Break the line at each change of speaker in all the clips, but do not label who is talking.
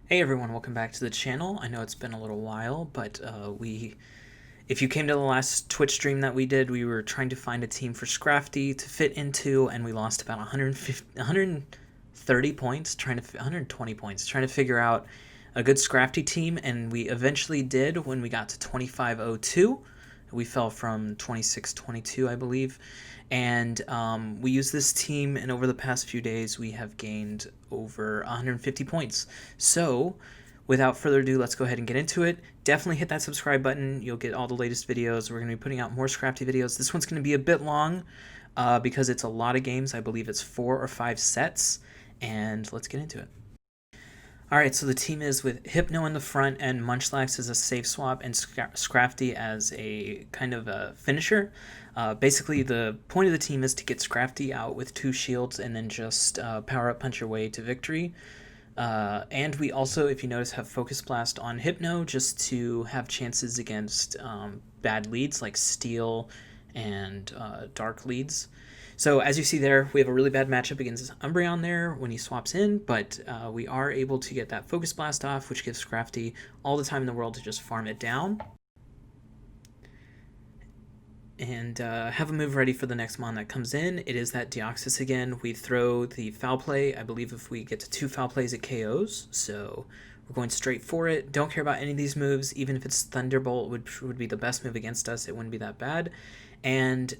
Hey everyone, welcome back to the channel. I know it's been a little while, but if you came to the last Twitch stream that we did, we were trying to find a team for Scrafty to fit into, and we lost about 130 points, 120 points, trying to figure out a good Scrafty team, and we eventually did when we got to 2502. We fell from 2622, I believe, and we used this team, and over the past few days, we have gained over 150 points. So, without further ado, let's go ahead and get into it. Definitely hit that subscribe button. You'll get all the latest videos. We're going to be putting out more Scrafty videos. This one's going to be a bit long because it's a lot of games. I believe it's 4 or 5 sets, and let's get into it. Alright, so the team is with Hypno in the front and Munchlax as a safe swap and Scrafty as a kind of a finisher. Basically, the point of the team is to get Scrafty out with 2 shields and then just power up punch your way to victory. And we also, if you notice, have Focus Blast on Hypno just to have chances against bad leads like Steel and Dark leads. So as you see there, we have a really bad matchup against Umbreon there when he swaps in, but we are able to get that Focus Blast off, which gives Scrafty all the time in the world to just farm it down. And have a move ready for the next mon that comes in. It is that Deoxys again. We throw the Foul Play. I believe if we get to 2 Foul Plays, it KOs. So we're going straight for it. Don't care about any of these moves. Even if it's Thunderbolt would be the best move against us, it wouldn't be that bad. And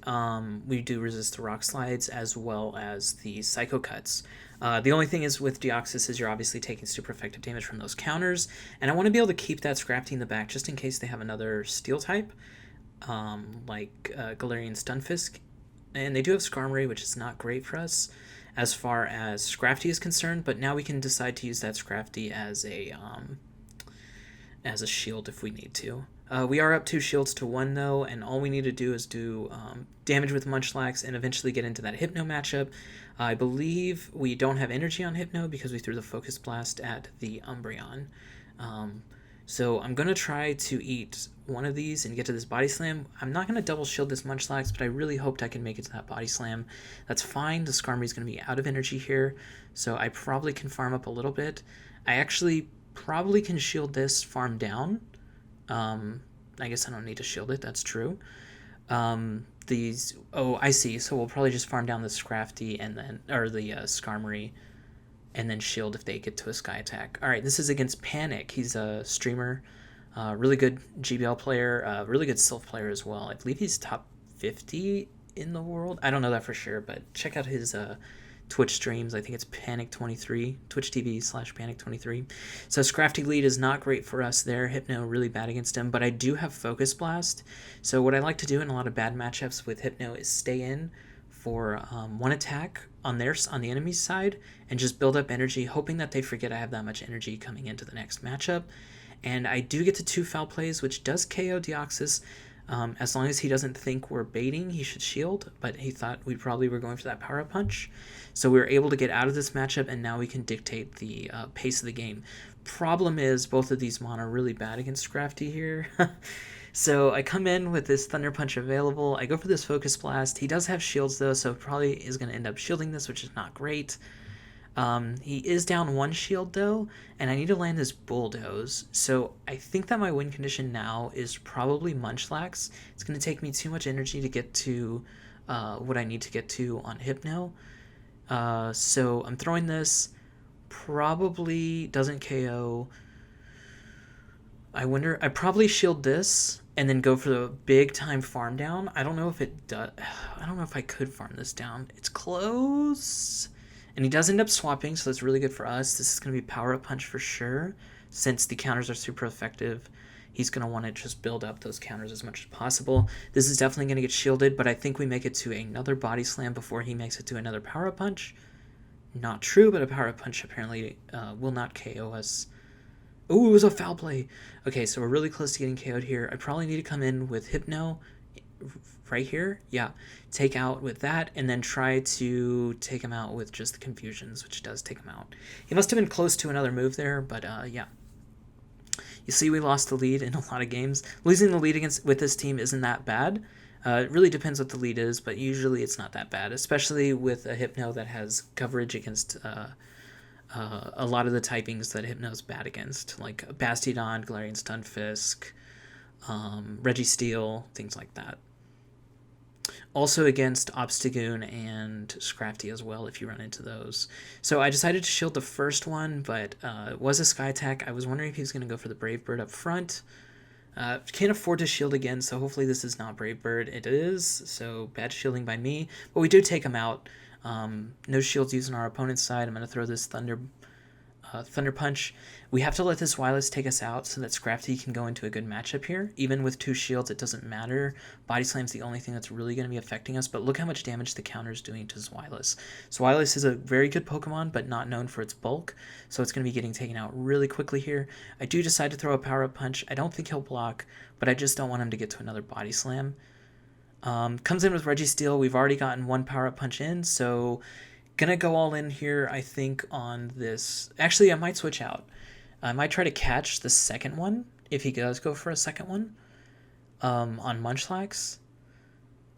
we do resist the Rock Slides as well as the Psycho Cuts. The only thing is with Deoxys is you're obviously taking super effective damage from those counters. And I want to be able to keep that Scrafty in the back just in case they have another Steel type. Like Galarian Stunfisk, and they do have Skarmory, which is not great for us as far as Scrafty is concerned, but now we can decide to use that Scrafty as a shield if we need to. We are up 2 shields to 1 though, and all we need to do is do damage with Munchlax and eventually get into that Hypno matchup. I believe we don't have energy on Hypno because we threw the Focus Blast at the Umbreon. So I'm going to try to eat one of these and get to this Body Slam. I'm not going to double shield this Munchlax, but I really hoped I can make it to that Body Slam. That's fine. The Skarmory is going to be out of energy here, so I probably can farm up a little bit. I actually probably can shield this farm down. I guess I don't need to shield it. That's true. Oh, I see. So we'll probably just farm down the Scrafty and then, or the Skarmory, and then shield if they get to a Sky Attack. All right, this is against Panic. He's a streamer, really good GBL player, really good Sylph player as well. I believe he's top 50 in the world. I don't know that for sure, but check out his Twitch streams. I think it's Panic23, Twitch TV/Panic23. So Scrafty lead is not great for us there. Hypno really bad against him, but I do have Focus Blast. So what I like to do in a lot of bad matchups with Hypno is stay in for 1 attack on the enemy's side and just build up energy, hoping that they forget I have that much energy coming into the next matchup. And I do get to 2 Foul Plays, which does KO Deoxys. As long as he doesn't think we're baiting, he should shield, but he thought we probably were going for that Power Punch. So we were able to get out of this matchup, and now we can dictate the pace of the game. Problem is, both of these mon are really bad against Scrafty here. So I come in with this Thunder Punch available. I go for this Focus Blast. He does have shields, though, so probably is going to end up shielding this, which is not great. He is down 1 shield, though, and I need to land this Bulldoze. So I think that my win condition now is probably Munchlax. It's going to take me too much energy to get to what I need to get to on Hypno. So I'm throwing this. Probably doesn't KO. I wonder, I probably shield this and then go for the big time farm down. I don't know if it does. I don't know if I could farm this down. It's close. And he does end up swapping, so that's really good for us. This is going to be Power Up Punch for sure. Since the counters are super effective, he's going to want to just build up those counters as much as possible. This is definitely going to get shielded, but I think we make it to another Body Slam before he makes it to another Power Up Punch. Not true, but a Power Up Punch apparently will not KO us. Oh, it was a Foul Play. Okay, so we're really close to getting KO'd here. I probably need to come in with Hypno right here. Yeah, take out with that, and then try to take him out with just the Confusions, which does take him out. He must have been close to another move there, but yeah. You see, we lost the lead in a lot of games. Losing the lead with this team isn't that bad. It really depends what the lead is, but usually it's not that bad, especially with a Hypno that has coverage against a lot of the typings that Hypno's bad against, like Bastiodon, Galarian Stunfisk, Registeel, things like that. Also against Obstagoon and Scrafty as well, if you run into those. So I decided to shield the first one, but it was a Sky attack. I was wondering if he was going to go for the Brave Bird up front. Can't afford to shield again, so hopefully this is not Brave Bird. It is, so bad shielding by me. But we do take him out. No shields used on our opponent's side. I'm going to throw this Thunder Punch. We have to let this Wireless take us out so that Scrafty can go into a good matchup here. Even with 2 shields, it doesn't matter. Body Slam's the only thing that's really going to be affecting us, but look how much damage the counter is doing to Zweilous. Zweilous is a very good Pokemon, but not known for its bulk, so it's going to be getting taken out really quickly here. I do decide to throw a Power-Up Punch. I don't think he'll block, but I just don't want him to get to another Body Slam. Comes in with Registeel. We've already gotten 1 Power-Up Punch in, so gonna go all in here, I think, on this. Actually, I might switch out. I might try to catch the second one, if he does go for a second one, on Munchlax.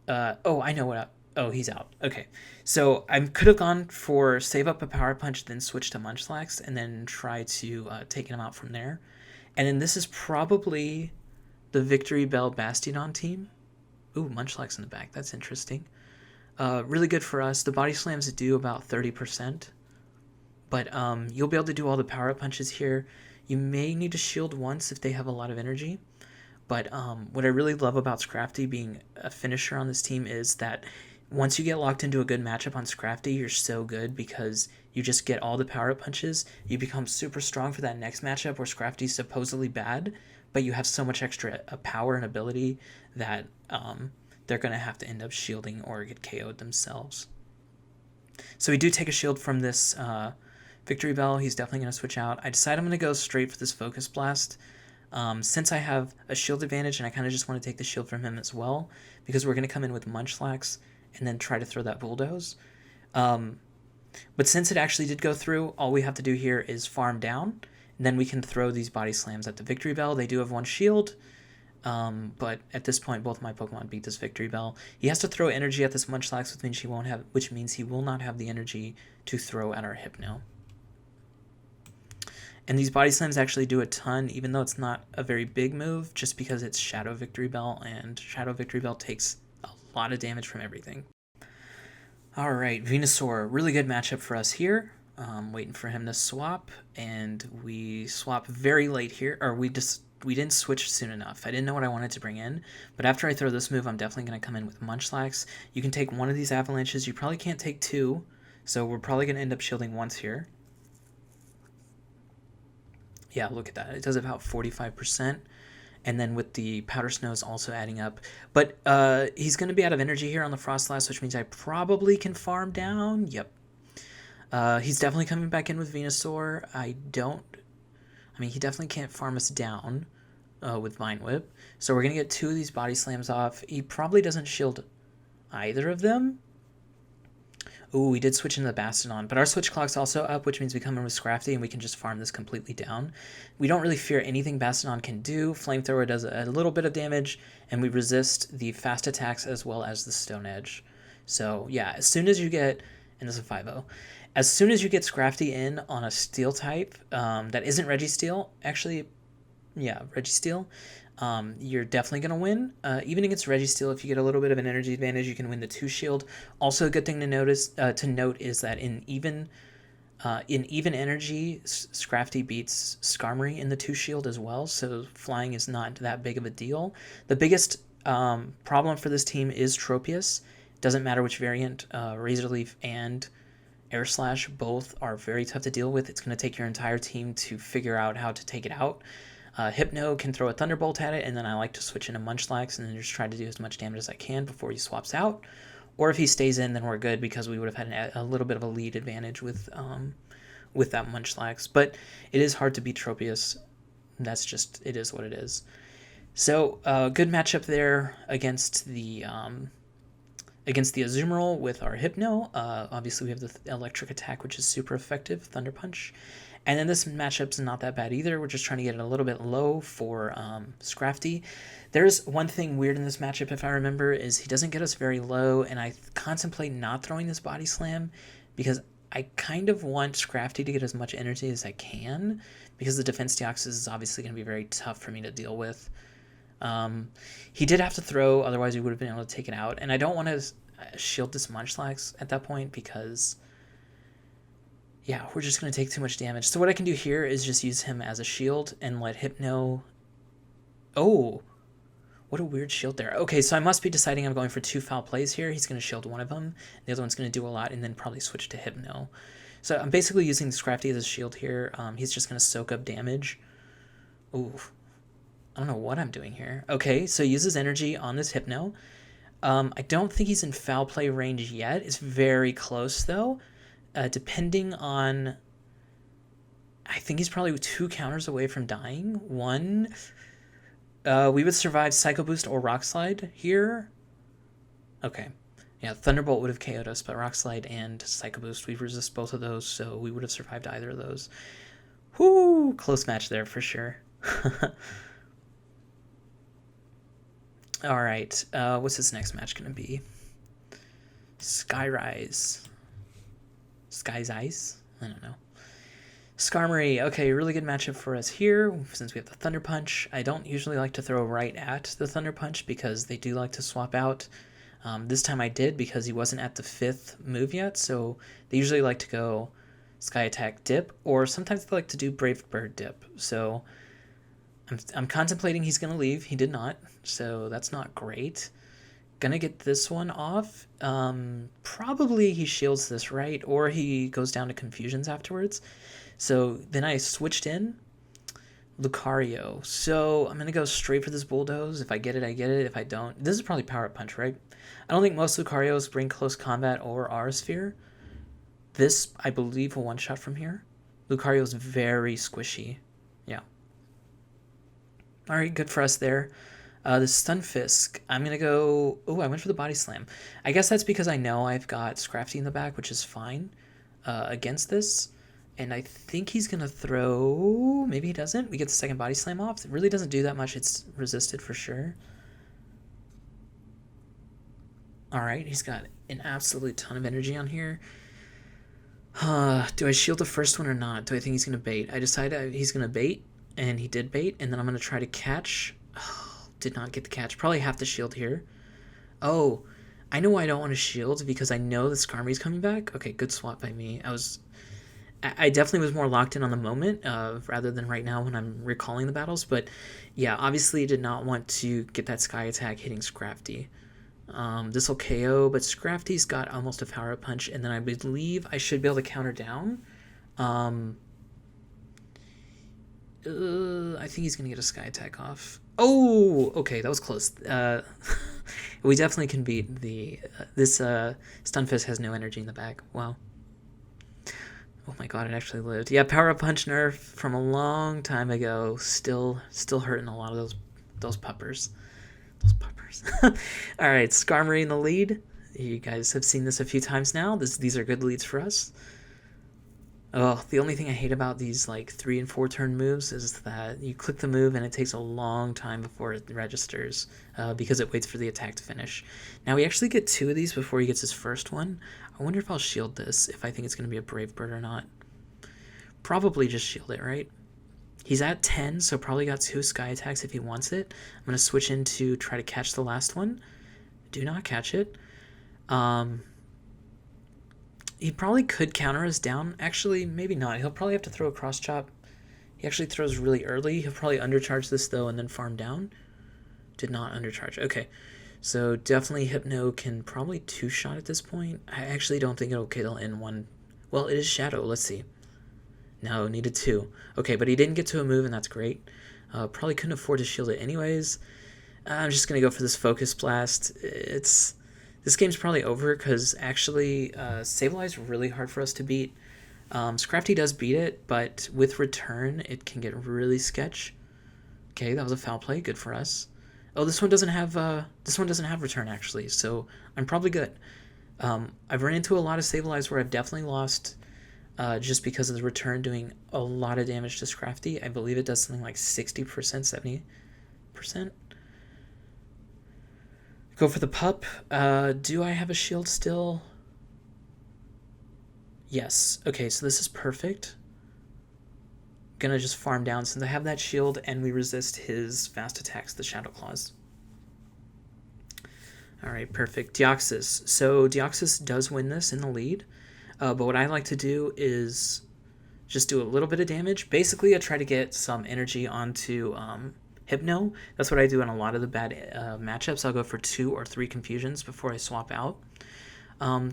Oh, I know what. Oh, he's out. Okay. So I could have gone for save up a Power Punch, then switch to Munchlax, and then try to take him out from there. And then this is probably the Victory Bell Bastiodon team. Ooh, Munchlax in the back. That's interesting. Really good for us. The Body Slams do about 30%. But you'll be able to do all the Power-Up Punches here. You may need to shield once if they have a lot of energy. But what I really love about Scrafty being a finisher on this team is that once you get locked into a good matchup on Scrafty, you're so good because you just get all the Power-Up Punches. You become super strong for that next matchup where Scrafty's supposedly bad, but you have so much extra power and ability that they're going to have to end up shielding or get KO'd themselves. So we do take a shield from this Victory Bell. He's definitely going to switch out. I decide I'm going to go straight for this Focus Blast. Since I have a shield advantage and I kind of just want to take the shield from him as well, because we're going to come in with Munchlax and then try to throw that Bulldoze. But since it actually did go through, all we have to do here is farm down, and then we can throw these Body Slams at the Victory Bell. They do have 1 shield. But at this point, both my Pokemon beat this Victory Bell. He has to throw energy at this Munchlax, which means he will not have the energy to throw at our Hypno. And these Body Slams actually do a ton, even though it's not a very big move, just because it's Shadow Victory Bell, and Shadow Victory Bell takes a lot of damage from everything. Alright, Venusaur, really good matchup for us here. Waiting for him to swap, and we swap very late here, or we didn't switch soon enough. I didn't know what I wanted to bring in, but after I throw this move, I'm definitely going to come in with Munchlax. You can take 1 of these Avalanches. You probably can't take 2, so we're probably going to end up shielding once here. Yeah, look at that. It does about 45%, and then with the Powder Snows also adding up. But he's going to be out of energy here on the Frostlass, which means I probably can farm down. Yep. He's definitely coming back in with Venusaur. He definitely can't farm us down with Vine Whip. So we're going to get 2 of these Body Slams off. He probably doesn't shield either of them. Ooh, we did switch into the Bastiodon, but our switch clock's also up, which means we come in with Scrafty and we can just farm this completely down. We don't really fear anything Bastiodon can do. Flamethrower does a little bit of damage, and we resist the fast attacks as well as the Stone Edge. So yeah, as soon as you get, and this is a 5-0, as soon as you get Scrafty in on a Steel type that isn't Registeel, actually, yeah, Registeel, you're definitely going to win. Even against Registeel, if you get a little bit of an energy advantage, you can win the 2 shield. Also, a good thing to note is that in even energy, Scrafty beats Skarmory in the 2 shield as well, so flying is not that big of a deal. The biggest problem for this team is Tropius. Doesn't matter which variant, Razor Leaf and Air Slash both are very tough to deal with. It's going to take your entire team to figure out how to take it out. Hypno can throw a Thunderbolt at it, and then I like to switch into Munchlax and then just try to do as much damage as I can before he swaps out. Or if he stays in, then we're good because we would have had a little bit of a lead advantage with that Munchlax. But it is hard to beat Tropius. That's just, it is what it is. So good matchup there against the Azumarill with our Hypno. Obviously, we have the electric attack, which is super effective, Thunder Punch. And then this matchup's not that bad either. We're just trying to get it a little bit low for Scrafty. There's one thing weird in this matchup, if I remember, is he doesn't get us very low, and I contemplate not throwing this Body Slam because I kind of want Scrafty to get as much energy as I can, because the defense Deoxys is obviously going to be very tough for me to deal with. He did have to throw, otherwise we would have been able to take it out. And I don't want to shield this Munchlax at that point because, yeah, we're just going to take too much damage. So what I can do here is just use him as a shield and let Hypno... Oh, what a weird shield there. Okay, so I must be deciding I'm going for 2 foul plays here. He's going to shield one of them. The other one's going to do a lot and then probably switch to Hypno. So I'm basically using Scrafty as a shield here. He's just going to soak up damage. Ooh. I don't know what I'm doing here. Okay, so he uses energy on this Hypno. I don't think he's in foul play range yet. It's very close, though. Depending on... I think he's probably 2 counters away from dying. 1... we would survive Psycho Boost or Rock Slide here. Okay. Yeah, Thunderbolt would have KO'd us, but Rock Slide and Psycho Boost, we resist both of those, so we would have survived either of those. Whoo! Close match there for sure. Alright, what's this next match going to be? Skyrise. Sky's Ice? I don't know. Skarmory, okay, really good matchup for us here, since we have the Thunder Punch. I don't usually like to throw right at the Thunder Punch, because they do like to swap out. This time I did, because he wasn't at the 5th move yet, so they usually like to go Sky Attack Dip, or sometimes they like to do Brave Bird Dip, so... I'm contemplating he's going to leave. He did not, so that's not great. Gonna get this one off. Probably he shields this, right? Or he goes down to Confusions afterwards. So then I switched in Lucario. So I'm going to go straight for this Bulldoze. If I get it, I get it. If I don't... This is probably Power Up Punch, right? I don't think most Lucarios bring Close Combat or Aura Sphere. This, I believe, will one-shot from here. Lucario's very squishy. Yeah. Alright, good for us there. The Stunfisk, I'm going to go... Oh, I went for the Body Slam. I guess that's because I know I've got Scrafty in the back, which is fine against this. And I think he's going to throw... Maybe he doesn't. We get the second Body Slam off. It really doesn't do that much. It's resisted for sure. Alright, he's got an absolute ton of energy on here. Do I shield the first one or not? Do I think he's going to bait? I decided he's going to bait. And he did bait, and then I'm going to try to catch. Oh, did not get the catch. Probably have to shield here. Oh, I know why I don't want to shield, because I know the Skarmory's coming back. Okay, good swap by me. I definitely was more locked in on the moment, rather than right now when I'm recalling the battles. But yeah, obviously did not want to get that Sky Attack hitting Scrafty. This will KO, but Scrafty's got almost a Power Up Punch, and then I believe I should be able to counter down. I think he's going to get a Sky Attack off. Oh, okay, that was close. We definitely can beat the... this Stunfisk has no energy in the back. Wow. Oh my god, it actually lived. Yeah, Power Up Punch nerf from a long time ago. Still hurting a lot of those puppers. Those puppers. Alright, Skarmory in the lead. You guys have seen this a few times now. These are good leads for us. Oh, the only thing I hate about these like 3 and 4 turn moves is that you click the move and it takes a long time before it registers because it waits for the attack to finish. Now we actually get 2 of these before he gets his first one. I wonder if I'll shield this, if I think it's going to be a Brave Bird or not. Probably just shield it, right? He's at 10, so probably got 2 Sky Attacks if he wants it. I'm going to switch in to try to catch the last one. Do not catch it. He probably could counter us down. Actually, maybe not. He'll probably have to throw a Cross Chop. He actually throws really early. He'll probably undercharge this, though, and then farm down. Did not undercharge. Okay. So definitely Hypno can probably 2-shot at this point. I actually don't think it'll kill in 1. Well, it is Shadow. Let's see. No, needed 2. Okay, but he didn't get to a move, and that's great. Probably couldn't afford to shield it anyways. I'm just going to go for this Focus Blast. This game's probably over because actually Sablei's really hard for us to beat. Scrafty does beat it, but with return it can get really sketch. Okay, that was a foul play. Good for us. Oh, this one doesn't have return actually, so I'm probably good. I've run into a lot of Sablei's where I've definitely lost just because of the return doing a lot of damage to Scrafty. I believe it does something like 60%, 70%. Go for the pup. Do I have a shield still? Yes. Okay, so this is perfect. Gonna just farm down since I have that shield and we resist his fast attacks, the Shadow Claws. Alright, perfect. Deoxys. So Deoxys does win this in the lead, but what I like to do is just do a little bit of damage. Basically, I try to get some energy onto Hypno. That's what I do in a lot of the bad matchups. I'll go for 2 or 3 confusions before I swap out.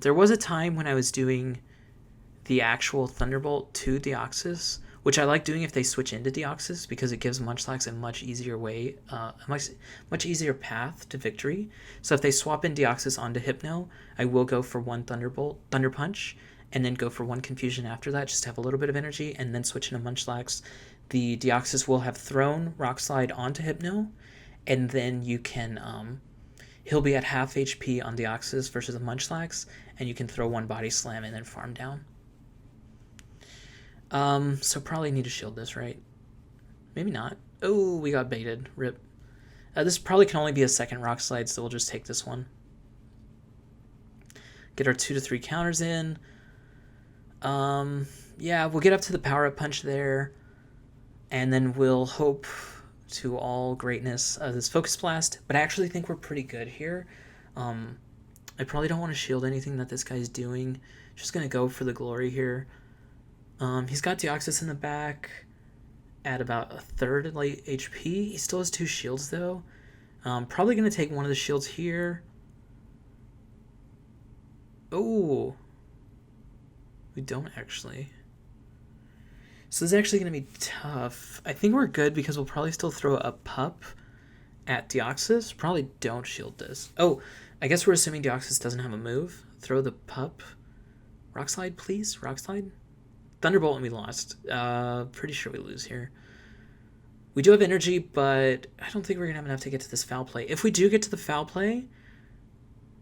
There was a time when I was doing the actual Thunderbolt to Deoxys, which I like doing if they switch into Deoxys because it gives Munchlax a much easier way, a much easier path to victory. So if they swap in Deoxys onto Hypno, I will go for 1 Thunder Punch, and then go for 1 Confusion after that, just to have a little bit of energy, and then switch into Munchlax. The Deoxys will have thrown Rock Slide onto Hypno, and then you can, he'll be at half HP on Deoxys versus a Munchlax, and you can throw 1 Body Slam and then farm down. So probably need to shield this, right? Maybe not. Oh, we got baited. Rip. This probably can only be a second Rock Slide, so we'll just take this one. Get our 2 to 3 counters in. Yeah, we'll get up to the power-up punch there, and then we'll hope to all greatness this Focus Blast, but I actually think we're pretty good here. I probably don't want to shield anything that this guy's doing. Just going to go for the glory here. He's got Deoxys in the back at about a third light HP. He still has 2 shields, though. Probably going to take one of the shields here. Oh, we don't actually. So this is actually going to be tough. I think we're good because we'll probably still throw a pup at Deoxys. Probably don't shield this. Oh, I guess we're assuming Deoxys doesn't have a move. Throw the pup. Rock Slide, please. Rock Slide. Thunderbolt and we lost. Pretty sure we lose here. We do have energy, but I don't think we're going to have enough to get to this foul play. If we do get to the foul play...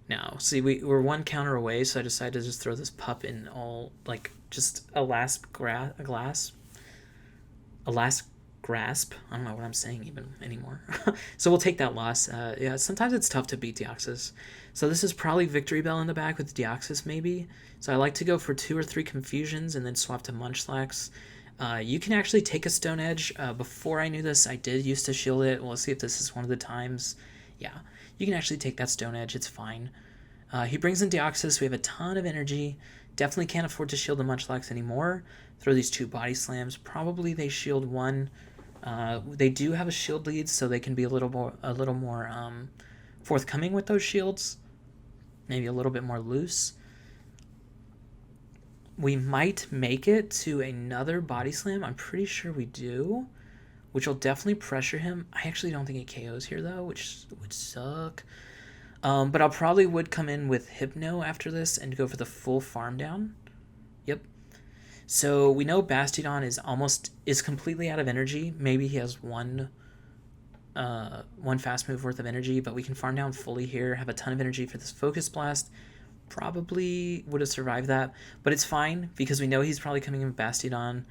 No. See, we're 1 counter away, so I decided to just throw this pup in all... Like, just a last grasp. I don't know what I'm saying even anymore. So we'll take that loss. Yeah, sometimes it's tough to beat Deoxys. So this is probably Victory Bell in the back with Deoxys maybe. So I like to go for 2 or 3 confusions and then swap to Munchlax. You can actually take a Stone Edge. Before I knew this, I did used to shield it. Well, let's see if this is one of the times. Yeah, you can actually take that Stone Edge. It's fine. He brings in Deoxys. We have a ton of energy. Definitely can't afford to shield the Munchlax anymore. Throw these 2 Body Slams. Probably they shield 1. They do have a shield lead, so they can be a little more forthcoming with those shields. Maybe a little bit more loose. We might make it to another Body Slam. I'm pretty sure we do, which will definitely pressure him. I actually don't think it KOs here, though, which would suck. But I'll probably would come in with Hypno after this and go for the full farm down. Yep. So we know Bastiodon is completely out of energy. Maybe he has one fast move worth of energy, but we can farm down fully here, have a ton of energy for this Focus Blast. Probably would have survived that, but it's fine because we know he's probably coming in with Bastiodon,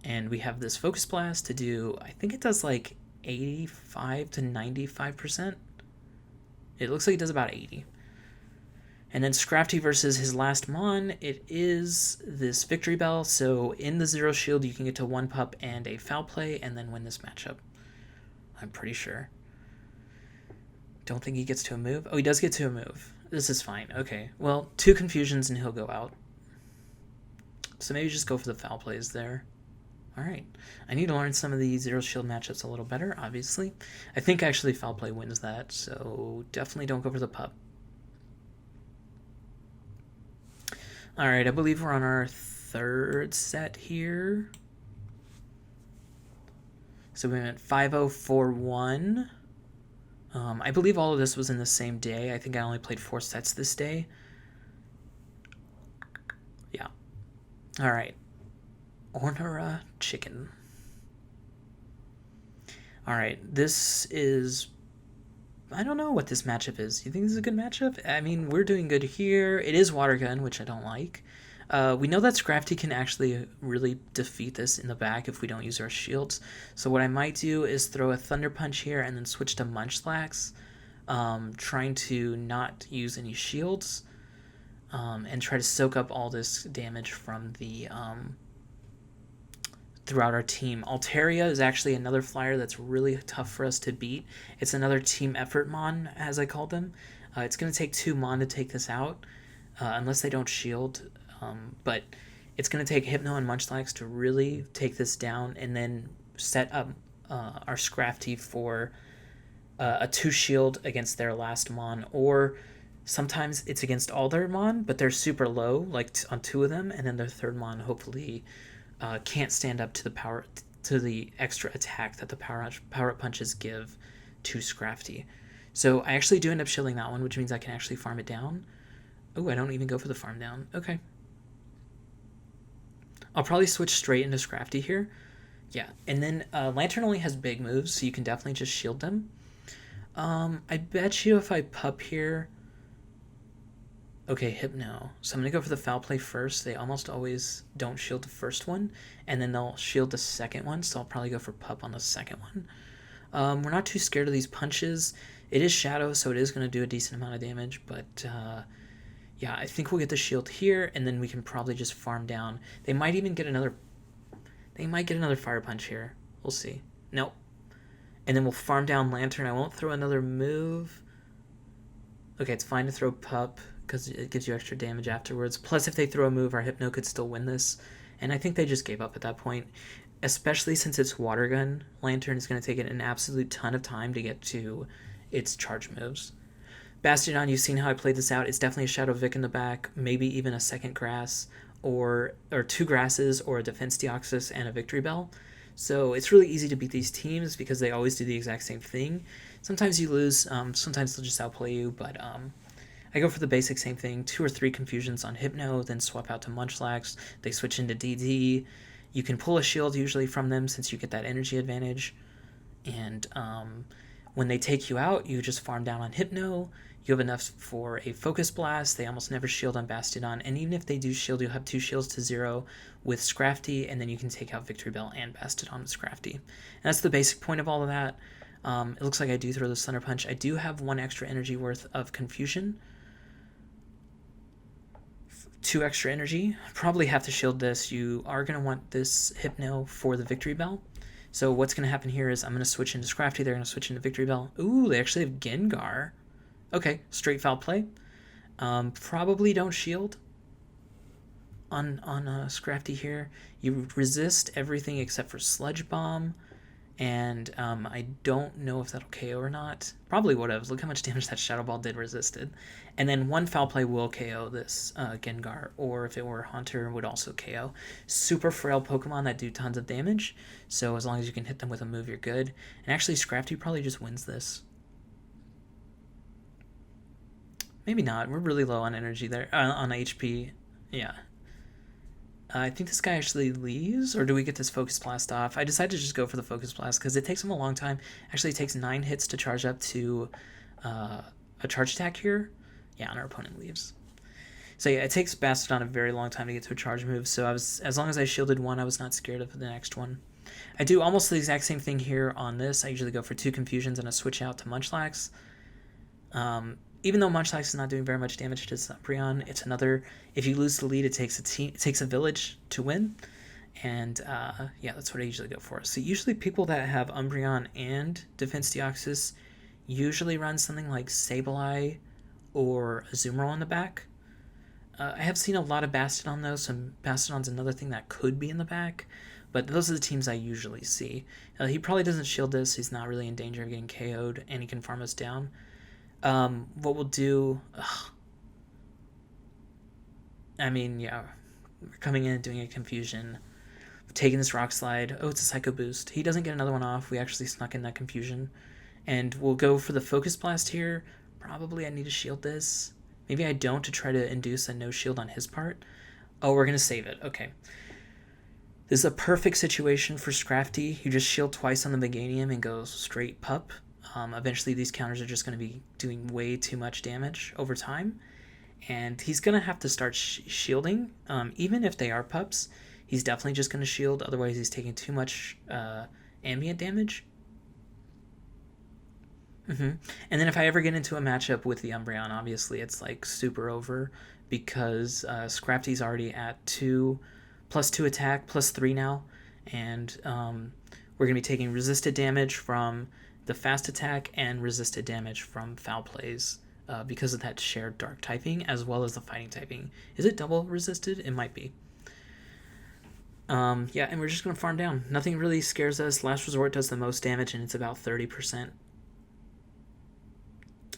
and we have this Focus Blast to do, I think it does like 85 to 95%. It looks like it does about 80. And then Scrafty versus his last Mon, it is this Victory Bell, so in the 0 shield you can get to 1 pup and a foul play and then win this matchup. I'm pretty sure. Don't think he gets to a move. Oh, he does get to a move. This is fine. Okay, well, 2 confusions and he'll go out. So maybe just go for the foul plays there. Alright, I need to learn some of the 0 shield matchups a little better, obviously. I think actually foul play wins that, so definitely don't go for the pup. Alright, I believe we're on our 3rd set here. So we went 5-0-4-1. I believe all of this was in the same day. I think I only played 4 sets this day. Yeah. Alright. Ornora Chicken. Alright, this is... I don't know what this matchup is. You think this is a good matchup? I mean, we're doing good here. It is Water Gun, which I don't like. We know that Scrafty can actually really defeat this in the back if we don't use our shields. So what I might do is throw a Thunder Punch here and then switch to Munchlax, trying to not use any shields. and try to soak up all this damage from the throughout our team. Altaria is actually another flyer that's really tough for us to beat. It's another team effort mon, as I call them. It's going to take 2 mon to take this out, unless they don't shield. But it's going to take Hypno and Munchlax to really take this down, and then set up our Scrafty for a 2 shield against their last mon, or sometimes it's against all their mon, but they're super low, like on 2 of them, and then their 3rd mon hopefully can't stand up to the extra attack that the power up punches give to Scrafty. So I actually do end up shielding that one, which means I can actually farm it down. Oh, I don't even go for the farm down. Okay. I'll probably switch straight into Scrafty here. Yeah, and then Lantern only has big moves, so you can definitely just shield them. I bet you if I pup here... Okay, Hypno. So I'm going to go for the foul play first. They almost always don't shield the first one, and then they'll shield the second one, so I'll probably go for pup on the second one. We're not too scared of these punches. It is Shadow, so it is going to do a decent amount of damage, but yeah, I think we'll get the shield here, and then we can probably just farm down. They might even get another... They might get another fire punch here. We'll see. Nope. And then we'll farm down Lantern. I won't throw another move. Okay, it's fine to throw pup, because it gives you extra damage afterwards. Plus, if they throw a move, our Hypno could still win this. And I think they just gave up at that point. Especially since it's Water Gun. Lantern is going to take it an absolute ton of time to get to its charge moves. Bastiodon, you've seen how I played this out. It's definitely a Shadow Vic in the back. Maybe even a second grass. Or 2 grasses, or a Defense Deoxys, and a Victory Bell. So it's really easy to beat these teams because they always do the exact same thing. Sometimes you lose. Sometimes they'll just outplay you. But I go for the basic same thing. 2 or 3 confusions on Hypno, then swap out to Munchlax. They switch into DD. You can pull a shield usually from them since you get that energy advantage. And when they take you out, you just farm down on Hypno. You have enough for a Focus Blast. They almost never shield on Bastiodon. And even if they do shield, you'll have 2 shields to 0 with Scrafty, and then you can take out Victory Bell and Bastiodon with Scrafty. And that's the basic point of all of that. It looks like I do throw the Thunder Punch. I do have 1 extra energy worth of Confusion. 2 extra energy. Probably have to shield this. You are going to want this Hypno for the Victory Bell. So what's going to happen here is I'm going to switch into Scrafty. They're going to switch into Victory Bell. Ooh, they actually have Gengar. Okay, straight foul play. Probably don't shield on Scrafty here. You resist everything except for Sludge Bomb, and I don't know if that'll KO or not. Probably would have. Look how much damage that Shadow Ball did resisted. And then 1 foul play will KO this Gengar, or if it were Haunter, would also KO. Super frail Pokemon that do tons of damage, so as long as you can hit them with a move, you're good. And actually, Scrafty probably just wins this. Maybe not. We're really low on energy there, on HP. Yeah. I think this guy actually leaves, or do we get this Focus Blast off? I decided to just go for the Focus Blast because it takes him a long time. Actually, it takes 9 hits to charge up to a charge attack here. Yeah, and our opponent leaves. So yeah, it takes Bastiodon a very long time to get to a charge move, so as long as I shielded 1, I was not scared of the next one. I do almost the exact same thing here on this. I usually go for 2 confusions and a switch out to Munchlax. Even though Munchlax is not doing very much damage to Umbreon, it's another... If you lose the lead, it takes a village to win. And yeah, that's what I usually go for. So usually people that have Umbreon and Defense Deoxys usually run something like Sableye or Azumarill in the back. I have seen a lot of Bastiodon though, so Bastiodon's another thing that could be in the back. But those are the teams I usually see. He probably doesn't shield this, he's not really in danger of getting KO'd, and he can farm us down. What we'll do... I mean, yeah, we're coming in and doing a confusion. Taking this Rock Slide. Oh, it's a Psycho Boost. He doesn't get another one off. We actually snuck in that confusion. And we'll go for the Focus Blast here. Probably I need to shield this. Maybe I don't to try to induce a no shield on his part. Oh, we're going to save it. Okay. This is a perfect situation for Scrafty. You just shield twice on the Meganium and go straight pup. Eventually these counters are just going to be doing way too much damage over time. And he's going to have to start shielding. Even if they are pups, he's definitely just going to shield. Otherwise he's taking too much ambient damage. And then if I ever get into a matchup with the Umbreon, obviously it's like super over. because Scrafty's already at 2, +2 attack, +3 now, and we're going to be taking resisted damage from the fast attack and resisted damage from foul plays because of that shared dark typing as well as the fighting typing. Is it double resisted? It might be. Yeah, and we're just going to farm down. Nothing really scares us. Last Resort does the most damage, and it's about 30%.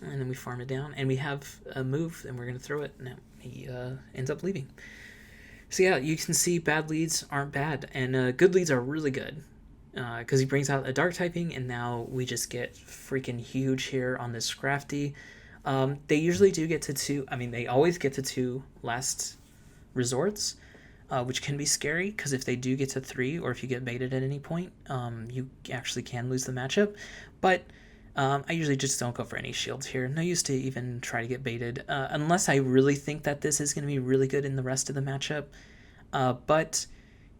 And then we farm it down, and we have a move, and we're going to throw it. Now he ends up leaving. So yeah, you can see bad leads aren't bad, and good leads are really good. Because he brings out a dark typing, and now we just get freaking huge here on this Scrafty. They usually do get to 2. I mean, they always get to 2 last resorts, which can be scary, because if they do get to 3, or if you get baited at any point, you actually can lose the matchup. But I usually just don't go for any shields here. No use to even try to get baited, unless I really think that this is going to be really good in the rest of the matchup. But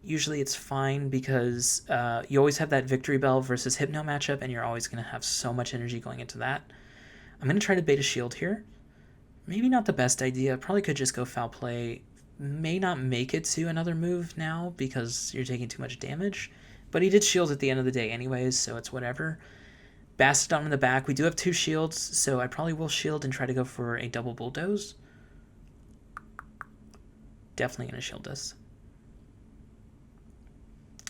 usually it's fine, because you always have that Victory Bell versus Hypno matchup, and you're always going to have so much energy going into that. I'm going to try to bait a shield here. Maybe not the best idea. Probably could just go foul play. May not make it to another move now because you're taking too much damage. But he did shield at the end of the day anyways, so it's whatever. Bastodon in the back. We do have 2 shields, so I probably will shield and try to go for a double bulldoze. Definitely going to shield this.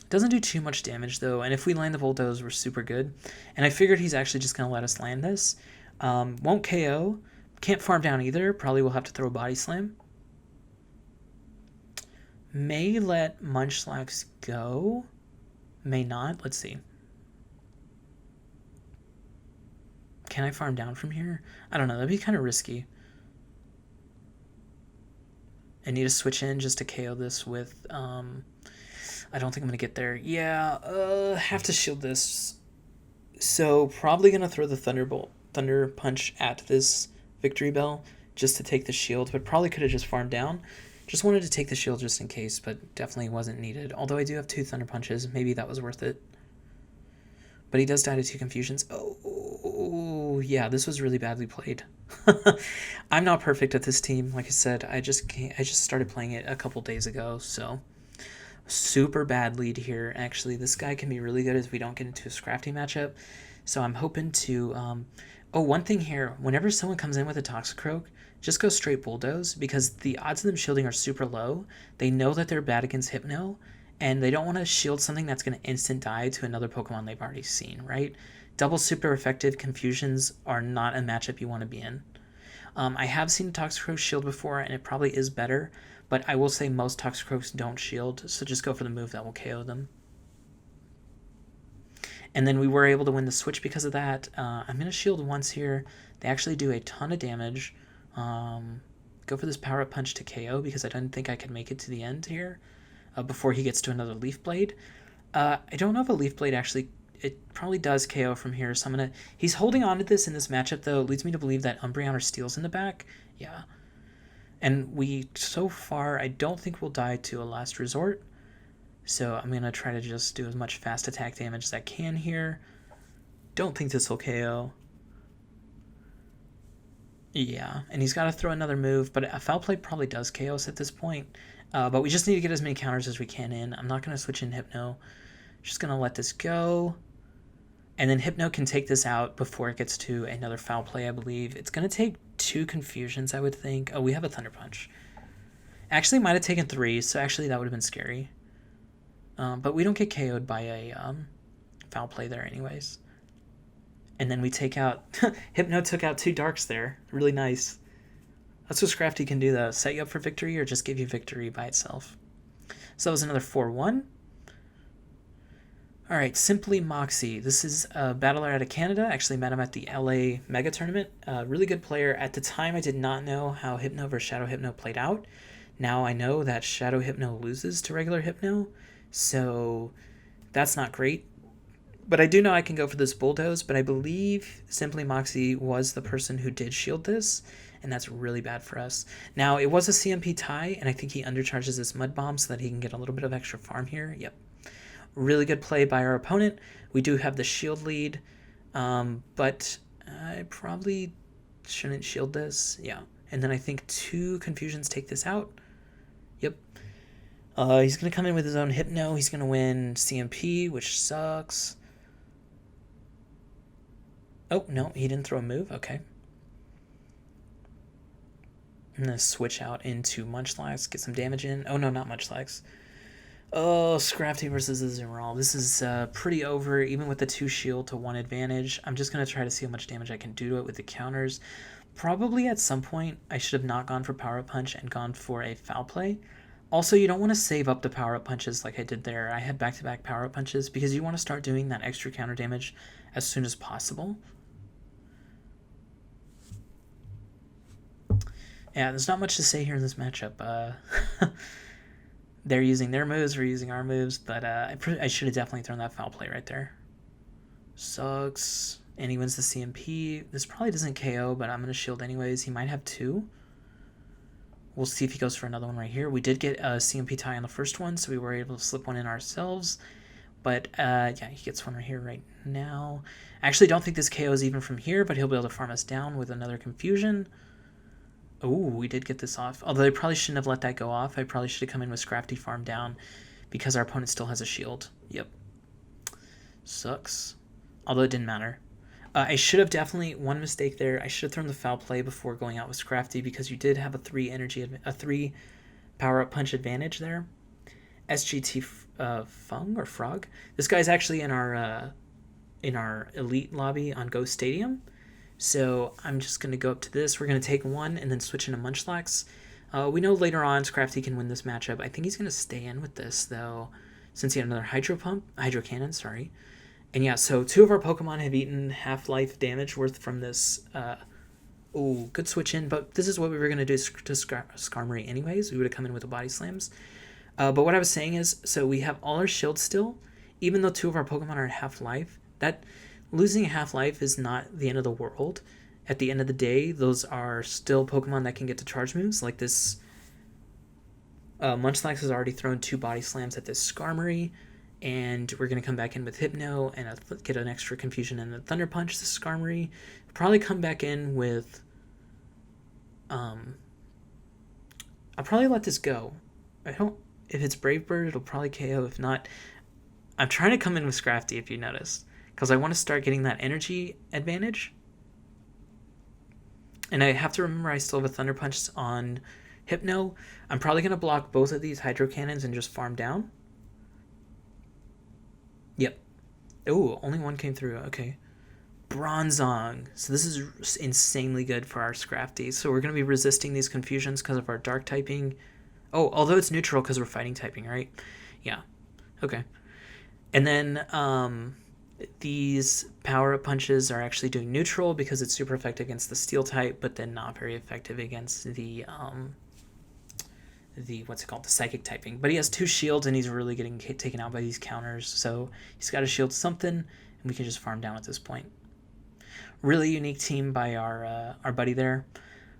Doesn't do too much damage though, and if we land the bulldoze, we're super good. And I figured he's actually just going to let us land this. Won't KO. Can't farm down either. Probably will have to throw a body slam. May let Munchlax go. May not. Let's see. Can I farm down from here? I don't know. That'd be kind of risky. I need to switch in just to KO this with... I don't think I'm going to get there. Yeah, have to shield this. So probably going to throw the Thunder Punch at this Victory Bell just to take the shield, but probably could have just farmed down. Just wanted to take the shield just in case, but definitely wasn't needed. Although I do have 2 Thunder Punches. Maybe that was worth it. But he does die to 2 Confusions. Oh, yeah, this was really badly played. I'm not perfect at this team. Like I said, I just started playing it a couple days ago, so... Super bad lead here. Actually, this guy can be really good if we don't get into a Scrafty matchup. So I'm hoping to... one thing here. Whenever someone comes in with a Toxicroak, just go straight Bulldoze, because the odds of them shielding are super low. They know that they're bad against Hypno, and they don't want to shield something that's going to instant die to another Pokemon they've already seen, right? Double super effective Confusions are not a matchup you want to be in. I have seen Toxicroak shield before, and it probably is better, but I will say most Toxicroaks don't shield, so just go for the move that will KO them. And then we were able to win the switch because of that. I'm going to shield once here. They actually do a ton of damage. Go for this power-up punch to KO because I didn't think I could make it to the end here before he gets to another Leaf Blade. I don't know if a Leaf Blade actually... It probably does KO from here, so I'm going to... He's holding on to this in this matchup, though. It leads me to believe that Umbreon or Steel's in the back. Yeah. And we, so far, I don't think we'll die to a last resort. So I'm going to try to just do as much fast attack damage as I can here. Don't think this will KO. Yeah, and he's got to throw another move, but a Foul Play probably does KO us at this point. But we just need to get as many counters as we can in. I'm not going to switch in Hypno. Just going to let this go. And then Hypno can take this out before it gets to another Foul Play, I believe. It's going to take 2 Confusions, I would think. Oh, we have a Thunder Punch. Actually, might have taken 3, so actually that would have been scary. But we don't get KO'd by a Foul Play there anyways. And then we take out... Hypno took out 2 Darks there. Really nice. That's what Scrafty can do, though. Set you up for victory or just give you victory by itself. So that was another 4-1. Alright, Simply Moxie. This is a battler out of Canada. Actually met him at the LA Mega Tournament. Really good player. At the time, I did not know how Hypno versus Shadow Hypno played out. Now I know that Shadow Hypno loses to regular Hypno. So that's not great. But I do know I can go for this Bulldoze, but I believe Simply Moxie was the person who did shield this, and that's really bad for us. Now, it was a CMP tie, and I think he undercharges this Mud Bomb so that he can get a little bit of extra farm here. Yep. Really good play by our opponent. We do have the shield lead, but I probably shouldn't shield this. Yeah, and then I think 2 Confusions take this out. Yep. He's going to come in with his own Hypno. He's going to win CMP, which sucks. Oh, no, he didn't throw a move. Okay. I'm going to switch out into Munchlax, get some damage in. Oh, no, not Munchlax. Oh, Scrafty versus Azumarill. This is pretty over, even with the 2 shield to 1 advantage. I'm just going to try to see how much damage I can do to it with the counters. Probably at some point, I should have not gone for Power-Up Punch and gone for a Foul Play. Also, you don't want to save up the Power-Up Punches like I did there. I had back-to-back Power-Up Punches because you want to start doing that extra counter damage as soon as possible. Yeah, there's not much to say here in this matchup. They're using their moves, we're using our moves, but I should have definitely thrown that Foul Play right there. Sucks. And he wins the CMP. This probably doesn't KO, but I'm going to shield anyways. He might have 2. We'll see if he goes for another one right here. We did get a CMP tie on the first one, so we were able to slip one in ourselves. But, yeah, he gets one right here right now. I actually don't think this KOs even from here, but he'll be able to farm us down with another Confusion. Oh, we did get this off. Although I probably shouldn't have let that go off. I probably should have come in with Scrafty farm down because our opponent still has a shield. Yep. Sucks. Although it didn't matter. I should have definitely, one mistake there, I should have thrown the Foul Play before going out with Scrafty because you did have a 3 Power-Up Punch advantage there. SGT Fung or Frog. This guy's actually in our elite lobby on Ghost Stadium. So I'm just going to go up to this. We're going to take 1 and then switch into Munchlax. We know later on Scrafty can win this matchup. I think he's going to stay in with this, though, since he had another Hydro Cannon, sorry. And yeah, so 2 of our Pokemon have eaten half-life damage worth from this. Oh, good switch in, but this is what we were going to do to Skarmory anyways. We would have come in with the Body Slams. But what I was saying is, so we have all our shields still, even though 2 of our Pokemon are at half-life. That losing half-life is not the end of the world. At the end of the day, those are still Pokemon that can get to charge moves, like this. Munchlax has already thrown 2 Body Slams at this Skarmory, and we're going to come back in with Hypno and get an extra Confusion and a Thunder Punch this Skarmory. Probably come back in with... I'll probably let this go. If it's Brave Bird, it'll probably KO. If not, I'm trying to come in with Scrafty, if you noticed, because I want to start getting that energy advantage. And I have to remember I still have a Thunder Punch on Hypno. I'm probably going to block both of these Hydro Cannons and just farm down. Yep. Oh, only 1 came through. Okay. Bronzong. So this is insanely good for our Scrafty. So we're going to be resisting these Confusions because of our Dark typing. Oh, although it's neutral because we're Fighting typing, right? Yeah. Okay. And then these Power-Up Punches are actually doing neutral because it's super effective against the Steel type, but then not very effective against the what's it called, the Psychic typing. But he has 2 shields and he's really getting taken out by these counters, so he's got to shield something, and we can just farm down at this point. Really unique team by our buddy there.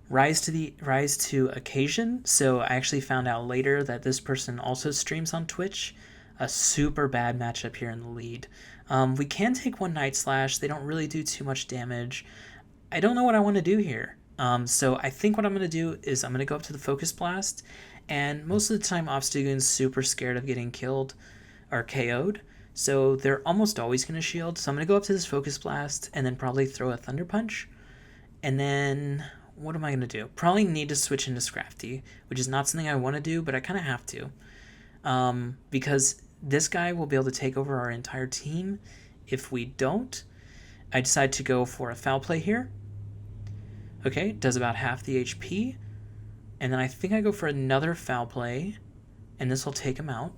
Rise to occasion. So I actually found out later that this person also streams on Twitch. A super bad matchup here in the lead. We can take 1 Night Slash. They don't really do too much damage. I don't know what I want to do here. So I think what I'm going to do is I'm going to go up to the Focus Blast. And most of the time, Obstagoon's super scared of getting killed or KO'd. So they're almost always going to shield. So I'm going to go up to this Focus Blast and then probably throw a Thunder Punch. And then what am I going to do? Probably need to switch into Scrafty, which is not something I want to do, but I kind of have to. Because this guy will be able to take over our entire team. If we don't, I decide to go for a Foul Play here. Okay, does about half the HP. And then I think I go for another Foul Play, and this will take him out.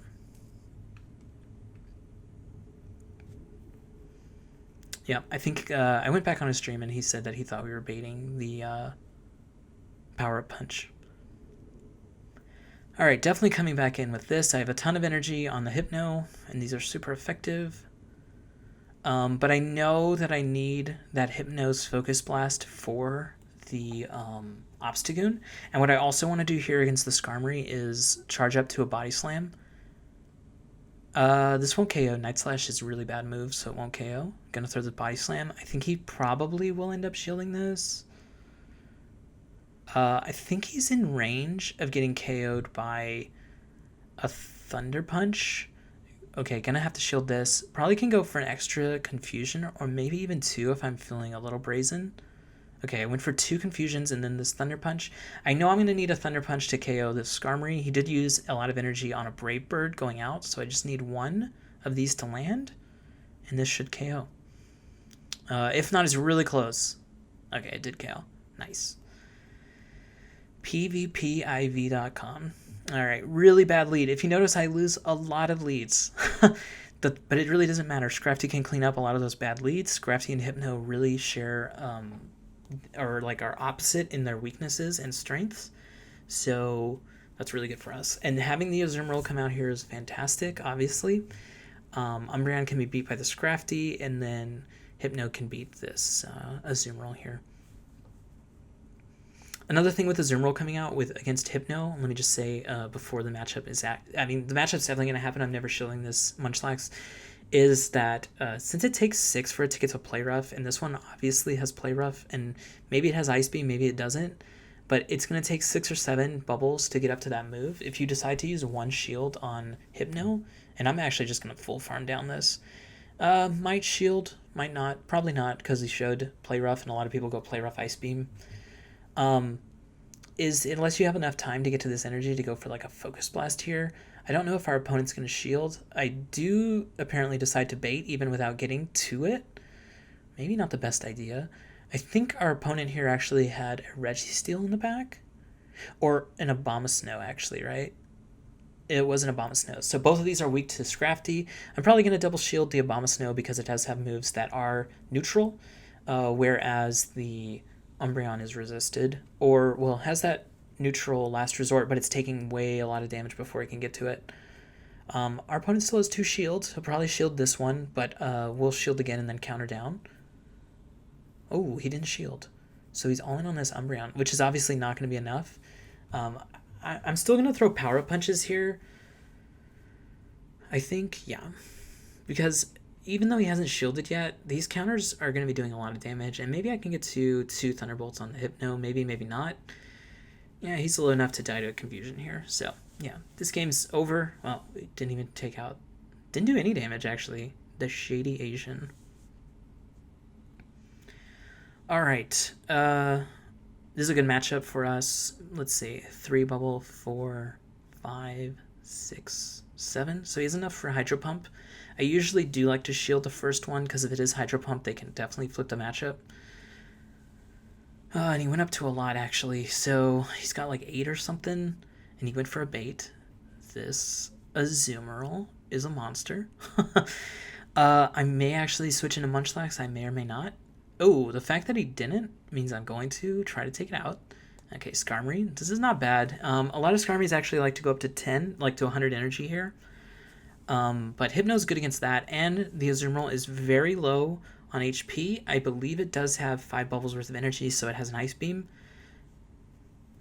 Yeah, I think I went back on his stream and he said that he thought we were baiting the Power-Up Punch. All right, definitely coming back in with this. I have a ton of energy on the Hypno, and these are super effective. But I know that I need that Hypno's Focus Blast for the Obstagoon. And what I also want to do here against the Skarmory is charge up to a Body Slam. This won't KO. Night Slash is a really bad move, so it won't KO. Gonna throw the Body Slam. I think he probably will end up shielding this. I think he's in range of getting KO'd by a Thunder Punch. Okay, gonna have to shield this. Probably can go for an extra Confusion, or maybe even 2 if I'm feeling a little brazen. Okay, I went for 2 Confusions and then this Thunder Punch. I know I'm gonna need a Thunder Punch to KO this Skarmory. He did use a lot of energy on a Brave Bird going out, so I just need 1 of these to land, and this should KO. If not, it's really close. Okay, it did KO. Nice. PvPIV.com. Alright, really bad lead. If you notice, I lose a lot of leads. But it really doesn't matter. Scrafty can clean up a lot of those bad leads. Scrafty and Hypno really share, or like are opposite in their weaknesses and strengths. So that's really good for us. And having the Azumarill come out here is fantastic, obviously. Umbreon can be beat by the Scrafty, and then Hypno can beat this Azumarill here. Another thing with the Azumarill coming out against Hypno, let me just say before the matchup is the matchup's definitely going to happen. I'm never shielding this Munchlax. Is that since it takes 6 for it to get to Play Rough, and this one obviously has Play Rough, and maybe it has Ice Beam, maybe it doesn't, but it's going to take 6 or 7 bubbles to get up to that move. If you decide to use 1 shield on Hypno, and I'm actually just going to full farm down this, might shield, might not, probably not, because he showed Play Rough, and a lot of people go Play Rough Ice Beam. Is unless you have enough time to get to this energy to go for like a Focus Blast here. I don't know if our opponent's going to shield. I do apparently decide to bait even without getting to it. Maybe not the best idea. I think our opponent here actually had a Registeel in the back. Or an Abomasnow actually, right? It was an Abomasnow. So both of these are weak to Scrafty. I'm probably going to double shield the Abomasnow because it does have moves that are neutral. Whereas the Umbreon is resisted, or, well, has that neutral last resort, but it's taking a lot of damage before it can get to it. Our opponent still has 2 shields. He'll probably shield this one, but we'll shield again and then counter down. Oh, he didn't shield. So he's all in on this Umbreon, which is obviously not going to be enough. I'm still going to throw Power-Up Punches here. I think, yeah. Because even though he hasn't shielded yet, these counters are going to be doing a lot of damage, and maybe I can get to 2 Thunderbolts on the Hypno, maybe not. Yeah, he's low enough to die to a Confusion here, so yeah, this game's over. Well, it didn't even didn't do any damage, actually. The Shady Asian. Alright, this is a good matchup for us. Let's see, 3 bubble, 4, 5, 6, 7, so he has enough for Hydro Pump. I usually do like to shield the first one, because if it is Hydro Pump, they can definitely flip the matchup. And he went up to a lot, actually, so he's got like 8 or something, and he went for a bait. This Azumarill is a monster. I may actually switch into Munchlax, I may or may not. Oh, the fact that he didn't means I'm going to try to take it out. Okay, Skarmory, this is not bad. A lot of Skarmories actually like to go up to 10, like to 100 energy here. But Hypno's good against that, and the Azumarill is very low on HP. I believe it does have 5 bubbles worth of energy, so it has an Ice Beam.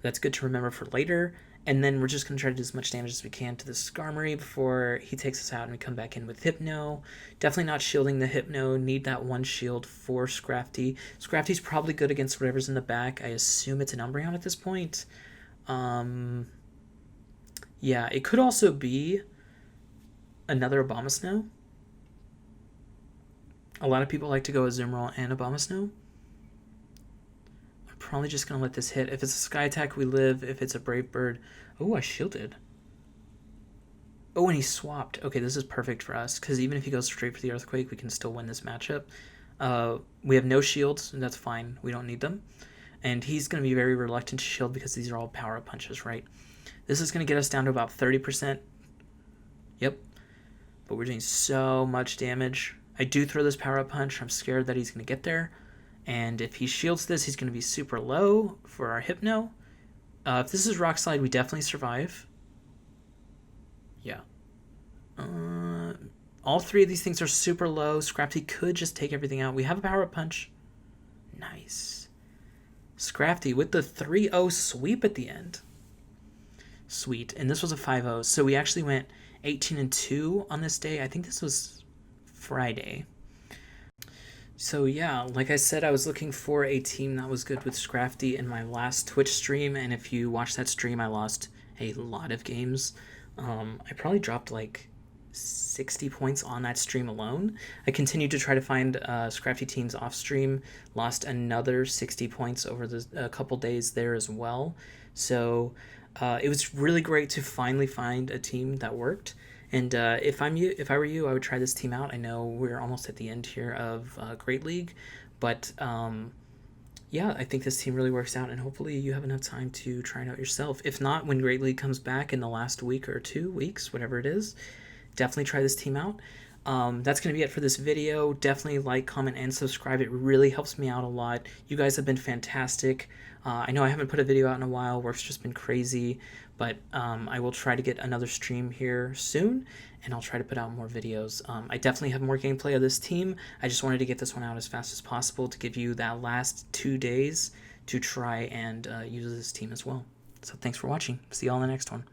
That's good to remember for later. And then we're just going to try to do as much damage as we can to the Skarmory before he takes us out and we come back in with Hypno. Definitely not shielding the Hypno. Need that 1 shield for Scrafty. Scrafty's probably good against whatever's in the back. I assume it's an Umbreon at this point. Yeah, it could also be another Abomasnow. A lot of people like to go Azumarill and Abomasnow. I'm probably just going to let this hit. If it's a Sky Attack, we live. If it's a Brave Bird... Oh, I shielded. Oh, and he swapped. Okay, this is perfect for us, because even if he goes straight for the Earthquake, we can still win this matchup. We have no shields, and that's fine. We don't need them. And he's going to be very reluctant to shield because these are all Power-Up Punches, right? This is going to get us down to about 30%. Yep. But we're doing so much damage. I do throw this Power-Up Punch. I'm scared that he's going to get there. And if he shields this, he's going to be super low for our Hypno. If this is Rock Slide, we definitely survive. Yeah. All 3 of these things are super low. Scrafty could just take everything out. We have a Power-Up Punch. Nice. Scrafty with the 3-0 sweep at the end. Sweet. And this was a 5-0. So we actually went 18-2 on this day. I think this was Friday. So yeah, like I said, I was looking for a team that was good with Scrafty in my last Twitch stream, and if you watch that stream, I lost a lot of games. I probably dropped like 60 points on that stream alone. I continued to try to find Scrafty teams off stream, lost another 60 points over the a couple days there as well. So it was really great to finally find a team that worked. And if I were you, I would try this team out. I know we're almost at the end here of Great League, but yeah, I think this team really works out, and hopefully you have enough time to try it out yourself. If not, when Great League comes back in the last week or 2 weeks, whatever it is, definitely try this team out. That's going to be it for this video. Definitely like, comment, and subscribe. It really helps me out a lot. You guys have been fantastic. I know I haven't put a video out in a while. Work's just been crazy, but I will try to get another stream here soon, and I'll try to put out more videos. I definitely have more gameplay of this team. I just wanted to get this one out as fast as possible to give you that last 2 days to try and use this team as well. So thanks for watching. See you all in the next one.